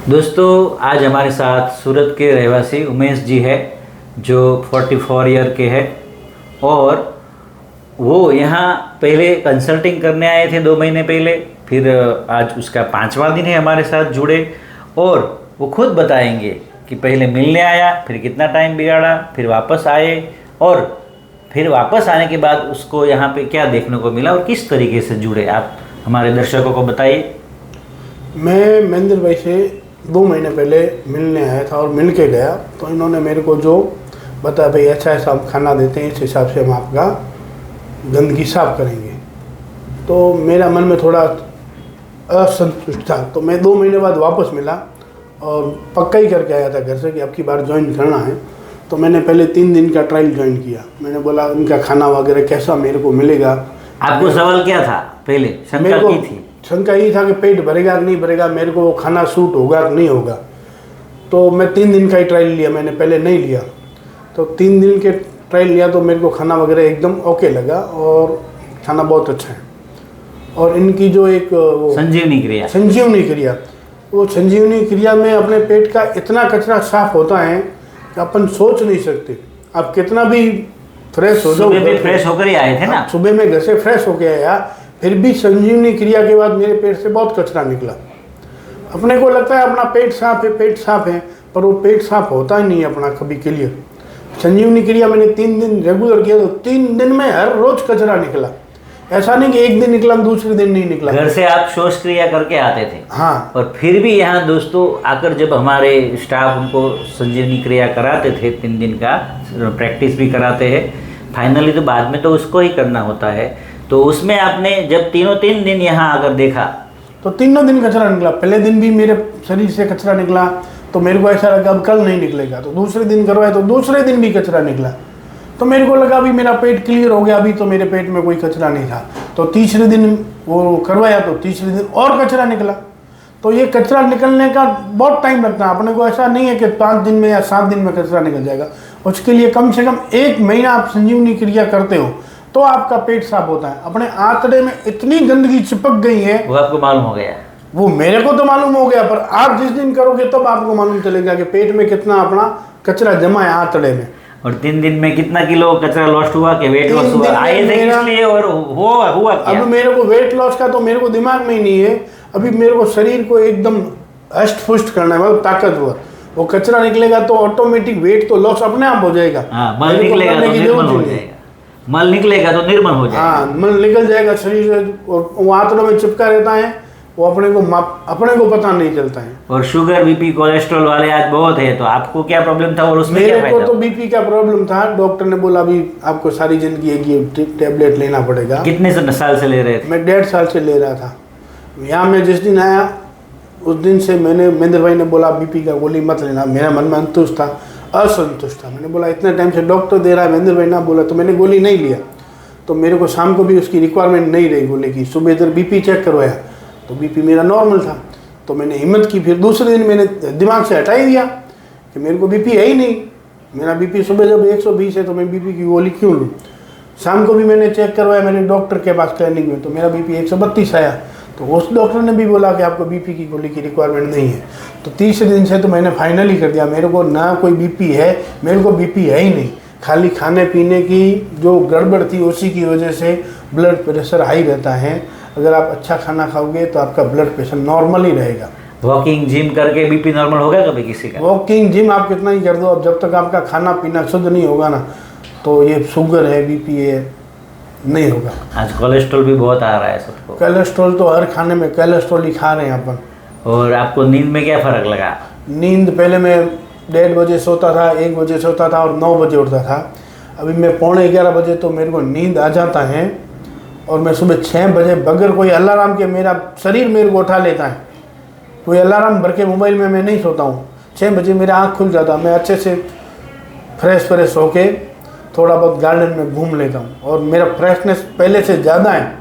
दोस्तों, आज हमारे साथ सूरत के रहवासी उमेश जी है जो 44 ईयर के हैं और वो यहाँ पहले कंसल्टिंग करने आए थे 2 महीने पहले। फिर आज उसका 5वां दिन है हमारे साथ जुड़े और वो खुद बताएंगे कि पहले मिलने आया, फिर कितना टाइम बिगाड़ा, फिर वापस आए और फिर वापस आने के बाद उसको यहाँ पे क्या देखने को मिला और किस तरीके से जुड़े। आप हमारे दर्शकों को बताइए। मैं महेंद्र भाई से 2 महीने पहले मिलने आया था और मिल के गया तो इन्होंने मेरे को जो बताया, भाई अच्छा ऐसा हम खाना देते हैं, इस हिसाब से हम आपका गंदगी साफ करेंगे। तो मेरा मन में थोड़ा असंतुष्ट था, तो मैं 2 महीने बाद वापस मिला और पक्का ही करके आया था घर से कि अब की बार ज्वाइन करना है। तो मैंने पहले 3 दिन का ट्रायल ज्वाइन किया। मैंने बोला इनका खाना वगैरह कैसा मेरे को मिलेगा। आपको सवाल क्या था पहले, शंका की थी? शंका ये था कि पेट भरेगा कि नहीं भरेगा, मेरे को वो खाना सूट होगा कि नहीं होगा। तो मैं 3 दिन का ही ट्रायल लिया, मैंने पहले नहीं लिया। तो 3 दिन के ट्रायल लिया तो मेरे को खाना वगैरह एकदम ओके लगा और खाना बहुत अच्छा है। और इनकी जो एक संजीवनी क्रिया, वो संजीवनी क्रिया में अपने पेट का इतना कचरा साफ होता है कि अपन सोच नहीं सकते। आप कितना भी फ्रेश हो जाओ, फ्रेश होकर ही आए थे ना, सुबह में घर से फ्रेश होके आया, फिर भी संजीवनी क्रिया के बाद मेरे पेट से बहुत कचरा निकला। अपने को लगता है अपना पेट साफ है, पर वो पेट साफ होता ही नहीं है अपना कभी क्लियर। संजीवनी क्रिया मैंने 3 दिन रेगुलर किया तो 3 दिन में हर रोज कचरा निकला। ऐसा नहीं कि एक दिन निकला दूसरे दिन नहीं निकला। घर से आप शौच क्रिया करके आते थे। हाँ। और फिर भी यहाँ दोस्तों आकर जब हमारे स्टाफ उनको संजीवनी क्रिया कराते थे, 3 दिन का प्रैक्टिस भी कराते हैं, फाइनली तो बाद में तो उसको ही करना होता है। तो उसमें आपने जब 3 दिन यहाँ आकर देखा तो 3 दिन कचरा निकला। पहले दिन भी मेरे शरीर से कचरा निकला तो मेरे को ऐसा लगा अब कल नहीं निकलेगा। तो दूसरे दिन करवाया तो दूसरे दिन भी कचरा निकला। तो मेरे को लगा अभी मेरा पेट क्लियर हो गया, अभी तो मेरे पेट में कोई कचरा नहीं था। तो तीसरे दिन वो करवाया तो तीसरे दिन और कचरा निकला। तो ये कचरा निकलने का बहुत टाइम लगता है। अपने को ऐसा नहीं है कि 5 दिन में या 7 दिन में कचरा निकल जाएगा। उसके लिए कम से कम 1 महीना आप संजीवनी क्रिया करते हो तो आपका पेट साफ होता है। अपने आंतड़े में इतनी गंदगी चिपक गई है, वो आपको मालूम हो गया? वो मेरे को तो मालूम हो गया, पर आप जिस दिन करोगे तब आपको मालूम चलेगा कि पेट में कितना अपना कचरा जमा है आंतड़े में। और 3 दिन में कितना किलो कचरा लॉस्ट हुआ कि वेट लॉस हुआ? आए थे इसलिए और हुआ क्या? अब मेरे को वेट लॉस का तो मेरे को दिमाग में ही नहीं है। अभी मेरे को शरीर को एकदम हष्ट पुष्ट करना है, मतलब ताकतवर। वो कचरा निकलेगा तो ऑटोमेटिक वेट तो लॉस अपने आप हो जाएगा। मल निकलेगा तो निर्मल हो जाएगा। मल निकलेगा तो निर्मल हो जाएगा। हाँ, मल निकल जाएगा शरीर से और वो आंतड़ों में चिपका रहता है। वो अपने को पता नहीं चलता है। और शुगर, बीपी, कोलेस्ट्रॉल वाले आज बहुत है, तो आपको क्या प्रॉब्लम था और उसमें क्या फायदा? मेरे को तो बीपी का प्रॉब्लम था। डॉक्टर ने बोला अभी आपको सारी जिंदगी एक ये टैबलेट लेना पड़ेगा। कितने साल से ले रहे थे? मैं 1.5 साल से ले रहा था। यहाँ मैं जिस दिन आया उस दिन से महेंद्र भाई ने बोला बीपी का गोली मत लेना। मेरा मन में असंतुष्ट था। मैंने बोला इतने टाइम से डॉक्टर दे रहा है, महेंद्र भाई ना बोला, तो मैंने गोली नहीं लिया। तो मेरे को शाम को भी उसकी रिक्वायरमेंट नहीं रही गोली की। सुबह इधर बीपी चेक करवाया तो बीपी मेरा नॉर्मल था। तो मैंने हिम्मत की, फिर दूसरे दिन मैंने दिमाग से हटा ही दिया कि मेरे को बीपी है ही नहीं। मेरा बीपी सुबह जब 120 है तो मैं बीपी की गोली क्यों लूँ। शाम को भी मैंने चेक करवाया मेरे डॉक्टर के पास क्लिनिक में, तो मेरा बीपी 132 आया। तो उस डॉक्टर ने भी बोला कि आपको बीपी की गोली की रिक्वायरमेंट नहीं है। तो तीसरे दिन से तो मैंने फाइनली कर दिया, मेरे को ना कोई बीपी है, मेरे को बीपी है ही नहीं। खाली खाने पीने की जो गड़बड़ थी उसी की वजह से ब्लड प्रेशर हाई रहता है। अगर आप अच्छा खाना खाओगे तो आपका ब्लड प्रेशर नॉर्मल ही रहेगा। वॉकिंग जिम करके बीपी नॉर्मल होगा कभी किसी का? वॉकिंग जिम आप कितना ही कर दो, अब जब तक आपका खाना पीना शुद्ध नहीं होगा ना, तो ये शुगर है, बीपी है, नहीं होगा। आज कोलेस्ट्रॉल भी बहुत आ रहा है सबको। कोलेस्ट्रॉल तो हर खाने में कोलेस्ट्रॉल ही खा रहे हैं अपन। और आपको नींद में क्या फ़र्क लगा? नींद पहले मैं 1:30 बजे सोता था, 1 बजे सोता था और 9 बजे उठता था। अभी मैं 11:15 बजे तो मेरे को नींद आ जाता है और मैं सुबह 6 बजे बगैर कोई अलार्म के मेरा शरीर मेरे को उठा लेता है। कोई अलार्म भर के मोबाइल में मैं नहीं सोता हूँ। 6 बजे मेरा आँख खुल जाता है। मैं अच्छे से फ्रेश होके थोड़ा बहुत गार्डन में घूम लेता हूँ और मेरा फ्रेशनेस पहले से ज़्यादा है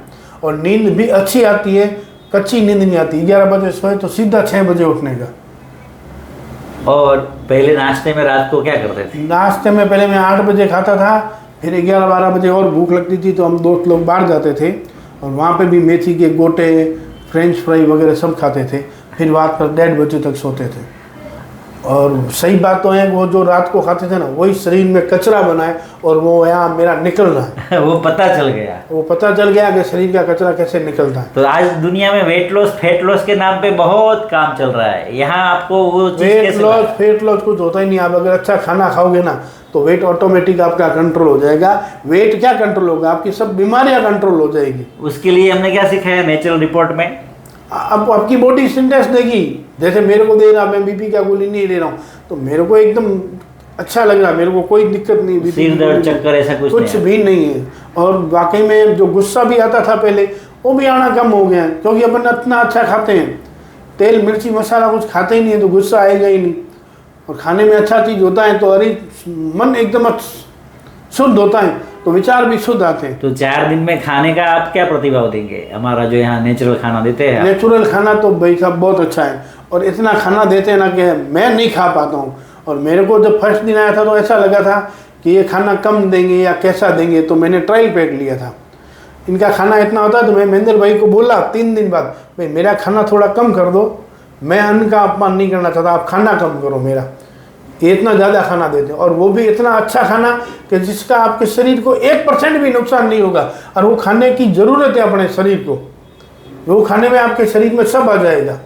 और नींद भी अच्छी आती है। कच्ची नींद नहीं आती। 11 बजे सोए तो सीधा 6 बजे उठने का। और पहले नाश्ते में रात को क्या करते थे? नाश्ते में पहले मैं 8 बजे खाता था, फिर 11-12 बजे और भूख लगती थी तो हम दोस्त लोग बाहर जाते थे और वहाँ पे भी मेथी के गोटे, फ्रेंच फ्राई वगैरह सब खाते थे। फिर रात पर 1:30 बजे तक सोते थे। और सही बात तो है वो जो रात को खाते थे ना वही शरीर में कचरा बनाए और वो यहाँ मेरा निकल रहा है। वो पता चल गया। वो पता चल गया कि शरीर का कचरा कैसे निकलता है। तो आज दुनिया में वेट लॉस फैट लॉस के नाम पे बहुत काम चल रहा है, यहाँ आपको वो चीज वेट कैसे लॉस फेट लॉस कुछ होता ही नहीं। आप अगर अच्छा खाना खाओगे ना तो वेट ऑटोमेटिक आपका कंट्रोल हो जाएगा। वेट क्या कंट्रोल होगा, आपकी सब बीमारियां कंट्रोल हो जाएगी। उसके लिए हमने क्या सिखाया नेचुरल रिपोर्ट में? अब आपकी बॉडी सिंटेक्स देगी। जैसे मेरे को दे रहा, मैं बीपी का गोली नहीं ले रहा हूँ तो मेरे को एकदम अच्छा लग रहा है, मेरे को कोई दिक्कत नहीं, बीपी सिर दर्द चक्कर ऐसा कुछ भी नहीं है। और वाकई में जो गुस्सा भी आता था पहले वो भी आना कम हो गया है, क्योंकि अपन इतना अच्छा खाते हैं, तेल मिर्ची मसाला कुछ खाते ही नहीं है तो गुस्सा आएगा ही नहीं। और खाने में अच्छा चीज़ होता है तो अरे मन एकदम शुद्ध होता है तो विचार भी शुद्ध आते हैं। तो 4 दिन में खाने का आप क्या प्रतिभाव देंगे? हमारा जो यहाँ नेचुरल खाना देते हैं, नेचुरल खाना तो भाई साहब बहुत अच्छा है और इतना खाना देते हैं ना कि मैं नहीं खा पाता हूँ। और मेरे को जब फर्स्ट दिन आया था तो ऐसा लगा था कि ये खाना कम देंगे या कैसा देंगे, तो मैंने ट्रायल पैक लिया था। इनका खाना इतना होता है तो मैं महेंद्र भाई को बोला 3 दिन बाद, भाई मेरा खाना थोड़ा कम कर दो, मैं अन्न का अपमान नहीं करना चाहता, आप खाना कम करो मेरा। ये इतना ज़्यादा खाना देते हैं और वो भी इतना अच्छा खाना कि जिसका आपके शरीर को 1% भी नुकसान नहीं होगा। और वो खाने की ज़रूरत है अपने शरीर को, वो खाने में आपके शरीर में सब आ जाएगा,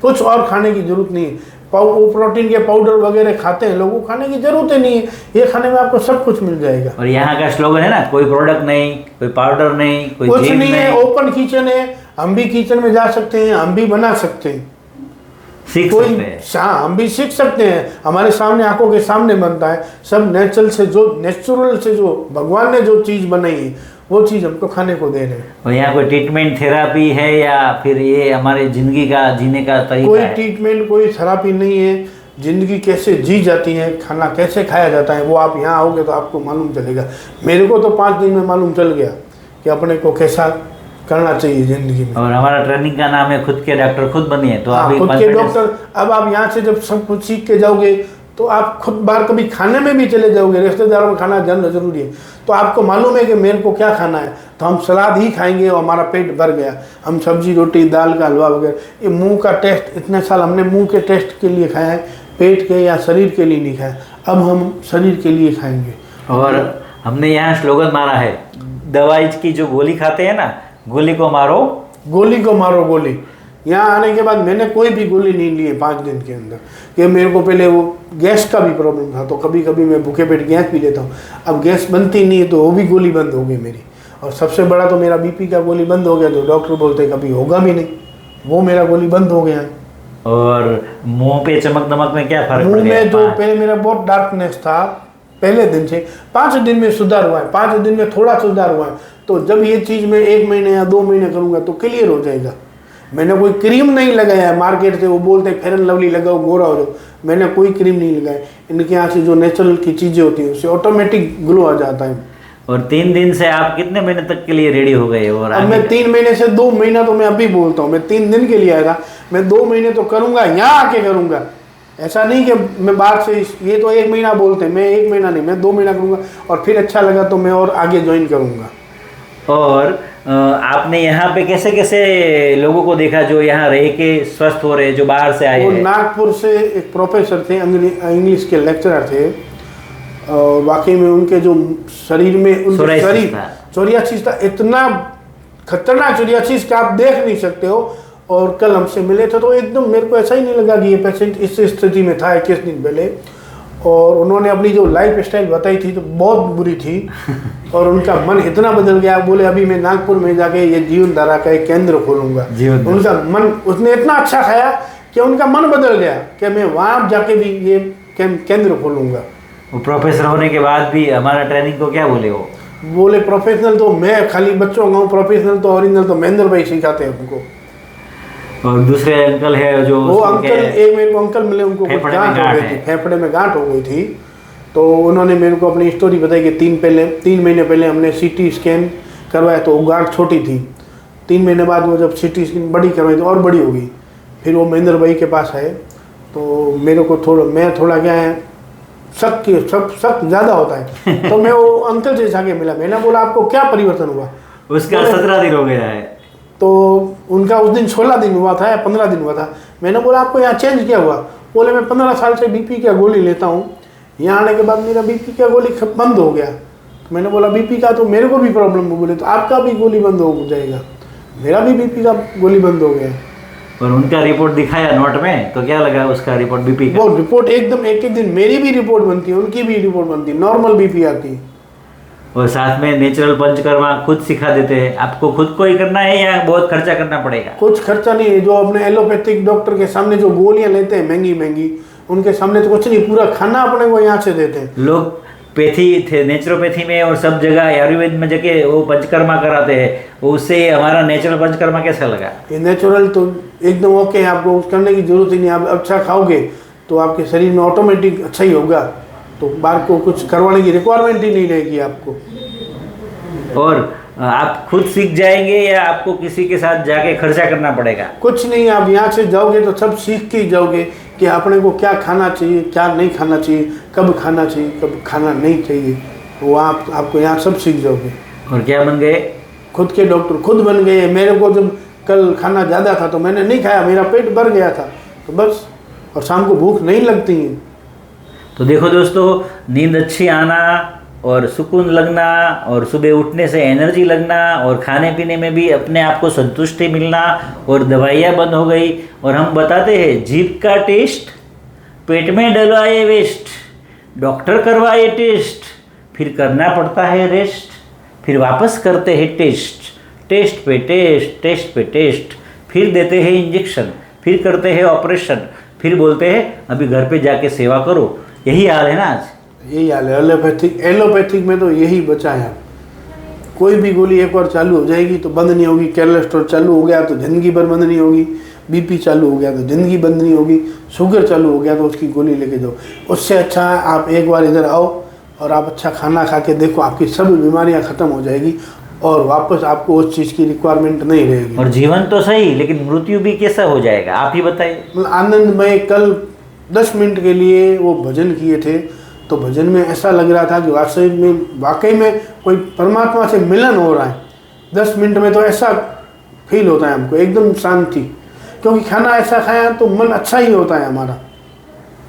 कुछ और खाने की ज़रूरत नहीं है। वो प्रोटीन के पाउडर वगैरह खाते हैं लोग, वो खाने की ज़रूरत ही नहीं है, ये खाने में आपको सब कुछ मिल जाएगा। और यहाँ का स्लोगन है ना, कोई प्रोडक्ट नहीं, कोई पाउडर नहीं, कोई कुछ जिम नहीं है, ओपन किचन है, हम भी किचन में जा सकते हैं, हम भी बना सकते हैं, सीख कोई सकते हैं। हाँ हम भी सीख सकते हैं। हमारे सामने आंखों के सामने बनता है, सब नेचुरल से जो भगवान ने जो चीज़ बनाई है वो चीज़ हमको खाने को दे रहे हैं। और यहाँ कोई ट्रीटमेंट थेरापी है या फिर ये हमारे जिंदगी का जीने का तरीका कोई है? ट्रीटमेंट कोई थेरापी नहीं है। ज़िंदगी कैसे जी जाती है, खाना कैसे खाया जाता है, वो आप यहाँ आओगे तो आपको मालूम चलेगा। मेरे को तो 5 दिन में मालूम चल गया कि अपने को कैसा करना चाहिए ज़िंदगी में। और हमारा ट्रेनिंग का नाम है खुद के डॉक्टर खुद बनिए। तो हाँ, आप खुद के डॉक्टर। अब आप यहाँ से जब सब कुछ सीख के जाओगे तो आप खुद बाहर कभी खाने में भी चले जाओगे, रिश्तेदारों में खाना जानना जरूरी है, तो आपको मालूम है कि मेरे को क्या खाना है, तो हम सलाद ही खाएंगे और हमारा पेट भर गया। हम सब्जी रोटी दाल का हलवा वगैरह, ये मुंह का टेस्ट इतने साल हमने मुंह के टेस्ट के लिए खाया है, पेट के या शरीर के लिए नहीं खाया। अब हम शरीर के लिए खाएंगे। और हमने यहाँ स्लोगन मारा है, दवाई की जो गोली खाते हैं ना, गोली को मारो गोली। यहाँ आने के बाद मैंने कोई भी गोली नहीं ली है 5 दिन के अंदर, कि मेरे को पहले वो गैस का भी प्रॉब्लम था तो कभी कभी मैं भूखे पेट गैस पी लेता हूँ। अब गैस बनती नहीं है तो वो भी गोली बंद हो गई मेरी। और सबसे बड़ा तो मेरा बीपी का गोली बंद हो गया, तो डॉक्टर बोलते कभी होगा भी नहीं, वो मेरा गोली बंद हो गया है। और मुंह पे चमक दमक में क्या फर्क पड़ मुंह गया? में जो पहले मेरा बहुत डार्कनेस था पहले दिन से, 5 दिन में सुधार हुआ है, 5 दिन में थोड़ा सुधार हुआ है। तो जब ये चीज़ मैं 1 महीने या 2 महीने करूँगा तो क्लियर हो जाएगा। मैंने कोई क्रीम नहीं लगाया है मार्केट से, वो बोलते फेयर एंड लवली लगाओ गोरा हो जाओ, मैंने कोई क्रीम नहीं लगाया। इनके यहाँ से जो नेचुरल की चीज़ें होती हैं उससे ऑटोमेटिक ग्लो आ जाता है। और 3 दिन से आप कितने महीने तक के लिए रेडी हो गए? और अब मैं 3 महीने से 2 महीना तो मैं अभी बोलता हूँ, मैं 3 दिन के लिए आया था, मैं 2 महीने तो करूँगा, यहाँ आके करूँगा। ऐसा नहीं कि मैं बाहर से, ये तो 1 महीना बोलते हैं, मैं 1 महीना नहीं, मैं 2 महीना करूँगा और फिर अच्छा लगा तो मैं और आगे ज्वाइन करूँगा। और आपने यहाँ पे कैसे कैसे लोगों को देखा जो यहाँ रह के स्वस्थ हो रहे, जो बाहर से आए वो हैं? नागपुर से एक प्रोफेसर थे, इंग्लिश के लेक्चरर थे, और वाकई में उनके जो शरीर में उनके शरीर सोरियासिस था, इतना खतरनाक सोरियासिस का आप देख नहीं सकते हो। और कल हमसे मिले थे तो एकदम मेरे को ऐसा ही नहीं लगा कि ये पेशेंट इस स्थिति में था 21 दिन पहले। और उन्होंने अपनी जो लाइफ स्टाइल बताई थी तो बहुत बुरी थी और उनका मन इतना बदल गया, बोले अभी मैं नागपुर में जाके ये जीवन धारा का एक केंद्र खोलूंगा। उनका मन, उसने इतना अच्छा खाया कि उनका मन बदल गया कि मैं वहाँ जाके भी ये केंद्र खोलूंगा। वो प्रोफेसर होने के बाद भी हमारा ट्रेनिंग को क्या बोले? वो बोले प्रोफेशनल तो मैं खाली बच्चों का हूँ, प्रोफेशनल तो ओरिजिनल तो महेंद्र भाई सिखाते हैं हमको। और दूसरे अंकल है जो वो अंकल, एक मेरे को अंकल मिले, उनको कुछ गांठ हो गई थी, फेफड़े में गांठ हो गई थी। तो उन्होंने मेरे को अपनी स्टोरी बताई कि 3 महीने पहले हमने CT स्कैन करवाया तो वो गांठ छोटी थी। 3 महीने बाद वो जब CT स्कैन बड़ी करवाई तो और बड़ी हो गई। फिर वो महेंद्र भाई के पास आए तो मेरे को मैं थोड़ा क्या है शक ज़्यादा होता है तो मैं वो अंकल से जाके मिला, मैंने बोला आपको क्या परिवर्तन हुआ? उसका 17 दिन हो गया है। तो उनका उस दिन 16 दिन हुआ था या 15 दिन हुआ था। मैंने बोला आपको यहाँ चेंज क्या हुआ? बोले मैं 15 साल से बीपी का गोली लेता हूँ, यहाँ आने के बाद मेरा बीपी का गोली बंद हो गया। तो मैंने बोला बीपी का तो मेरे को भी प्रॉब्लम हो। बोले तो आपका भी गोली बंद हो जाएगा। मेरा भी बीपी का गोली बंद हो गया। और उनका रिपोर्ट दिखाया नोट में, तो क्या लगा उसका रिपोर्ट बीपी का? वो रिपोर्ट एकदम एक एक दिन मेरी भी रिपोर्ट बनती है, उनकी भी रिपोर्ट बनती है, नॉर्मल बीपी आती है। और साथ में नेचुरल पंचकर्मा खुद सिखा देते हैं। आपको खुद को ही करना है या बहुत खर्चा करना पड़ेगा? कुछ खर्चा नहीं है। जो अपने एलोपैथिक डॉक्टर के सामने जो गोलियां लेते हैं महंगी महंगी, उनके सामने तो कुछ नहीं, पूरा खाना अपने को यहाँ से देते हैं। लोग पैथी थे, नेचुरोपैथी में और सब जगह आयुर्वेद में जाके वो पंचकर्मा कराते हैं, उससे हमारा नेचुरल पंचकर्मा कैसा लगा? ये नेचुरल तो एकदम ओके है, आपको करने की जरूरत ही नहीं। आप अच्छा खाओगे तो आपके शरीर में ऑटोमेटिक अच्छा ही होगा, तो बाहर को कुछ करवाने की रिक्वायरमेंट ही नहीं रहेगी आपको। और आप खुद सीख जाएंगे या आपको किसी के साथ जाके खर्चा करना पड़ेगा? कुछ नहीं, आप यहाँ से जाओगे तो सब सीख के ही जाओगे कि अपने को क्या खाना चाहिए, क्या नहीं खाना चाहिए, कब खाना चाहिए, कब खाना नहीं चाहिए। वो आपको यहाँ सब सीख जाओगे। और क्या बन गए? खुद के डॉक्टर खुद बन गए। मेरे को जब कल खाना ज़्यादा था तो मैंने नहीं खाया, मेरा पेट भर गया था, तो बस। और शाम को भूख नहीं लगती है। तो देखो दोस्तों, नींद अच्छी आना और सुकून लगना और सुबह उठने से एनर्जी लगना और खाने पीने में भी अपने आप को संतुष्टि मिलना और दवाइयाँ बंद हो गई। और हम बताते हैं जीभ का टेस्ट, पेट में डलवाए वेस्ट, डॉक्टर करवाए टेस्ट, फिर करना पड़ता है रेस्ट, फिर वापस करते हैं टेस्ट, टेस्ट पे टेस्ट, टेस्ट पे टेस्ट, फिर देते हैं इंजेक्शन, फिर करते हैं ऑपरेशन, फिर बोलते हैं अभी घर पे जाके सेवा करो। यही हाल है ना आज? यही हाल है। एलोपैथिक में तो यही बचा है। कोई भी गोली एक बार चालू हो जाएगी तो बंद नहीं होगी। कोलेस्ट्रॉल चालू हो गया तो ज़िंदगी भर बंद नहीं होगी। बीपी चालू हो गया तो ज़िंदगी बंद नहीं होगी। शुगर चालू हो गया तो उसकी गोली लेके जाओ। उससे अच्छा है आप एक बार इधर आओ और आप अच्छा खाना खा के देखो, आपकी सब बीमारियां ख़त्म हो जाएगी और वापस आपको उस चीज़ की रिक्वायरमेंट नहीं रहेगी। और जीवन तो सही, लेकिन मृत्यु भी कैसा हो जाएगा आप ही बताइए। मतलब आनंदमय कल 10 मिनट के लिए वो भजन किए थे, तो भजन में ऐसा लग रहा था कि वाकई में कोई परमात्मा से मिलन हो रहा है। 10 मिनट में तो ऐसा फील होता है हमको, एकदम शांति। क्योंकि खाना ऐसा खाया तो मन अच्छा ही होता है हमारा।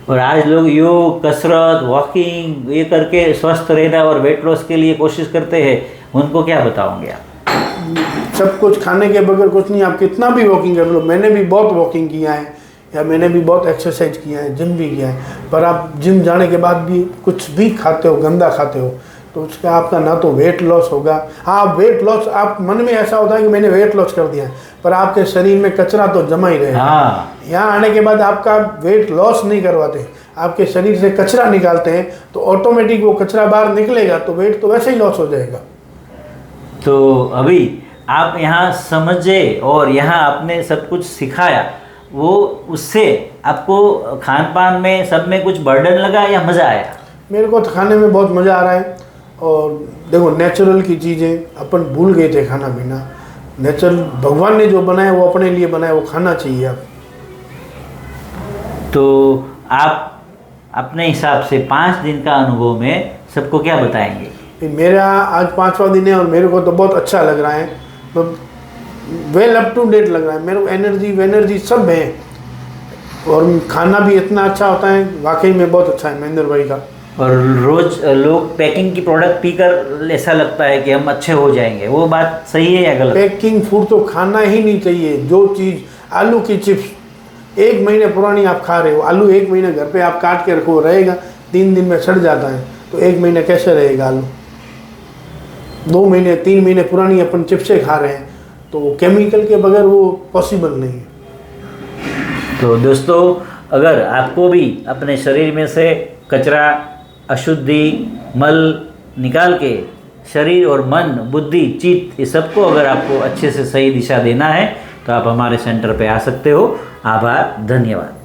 और आज लोग योग, कसरत, वॉकिंग ये करके स्वस्थ रहना और वेट लॉस के लिए कोशिश करते हैं, उनको क्या बताओगे आप? सब कुछ खाने के बगैर कुछ नहीं। आप कितना भी वॉकिंग कर लो, मैंने भी बहुत वॉकिंग किया है या मैंने भी बहुत एक्सरसाइज किया है, जिम भी किया है, पर आप जिम जाने के बाद भी कुछ भी खाते हो, गंदा खाते हो, तो उसका आपका ना तो वेट लॉस होगा। हाँ, वेट लॉस आप मन में ऐसा होता है कि मैंने वेट लॉस कर दिया है, पर आपके शरीर में कचरा तो जमा ही रहेगा। हाँ। यहाँ आने के बाद आपका वेट लॉस नहीं करवाते, आपके शरीर से कचरा निकालते हैं, तो ऑटोमेटिक वो कचरा बाहर निकलेगा तो वेट तो वैसे ही लॉस हो जाएगा। तो अभी आप यहाँ समझे और यहाँ आपने सब कुछ सिखाया, वो उससे आपको खान पान में सब में कुछ बर्डन लगा या मज़ा आया? मेरे को तो खाने में बहुत मज़ा आ रहा है। और देखो, नेचुरल की चीज़ें अपन भूल गए थे खाना पीना। नेचुरल भगवान ने जो बनाया वो अपने लिए बनाया, वो खाना चाहिए आप। तो आप अपने हिसाब से 5 दिन का अनुभव में सबको क्या बताएंगे? मेरा आज 5वां दिन है और मेरे को तो बहुत अच्छा लग रहा है, तो वेल अप टू डेट लग रहा है। मेरे को एनर्जी सब है और खाना भी इतना अच्छा होता है, वाकई में बहुत अच्छा है महेंद्र भाई का। और रोज़ लोग पैकिंग की प्रोडक्ट पीकर ऐसा लगता है कि हम अच्छे हो जाएंगे, वो बात सही है या गलत? पैकिंग फूड तो खाना ही नहीं चाहिए। जो चीज़, आलू की चिप्स 1 महीने पुरानी आप खा रहे हो, आलू 1 महीने घर पे आप काट के रखो, रहेगा 3 दिन में सड़ जाता है, तो 1 महीने कैसे रहेगा आलू? 2 महीने 3 महीने पुरानी अपन चिप्सें खा रहे हैं, तो केमिकल के बगैर वो पॉसिबल नहीं है। तो दोस्तों, अगर आपको भी अपने शरीर में से कचरा, अशुद्धि, मल निकाल के शरीर और मन, बुद्धि, चित्त, ये सबको अगर आपको अच्छे से सही दिशा देना है तो आप हमारे सेंटर पे आ सकते हो। आभार, धन्यवाद।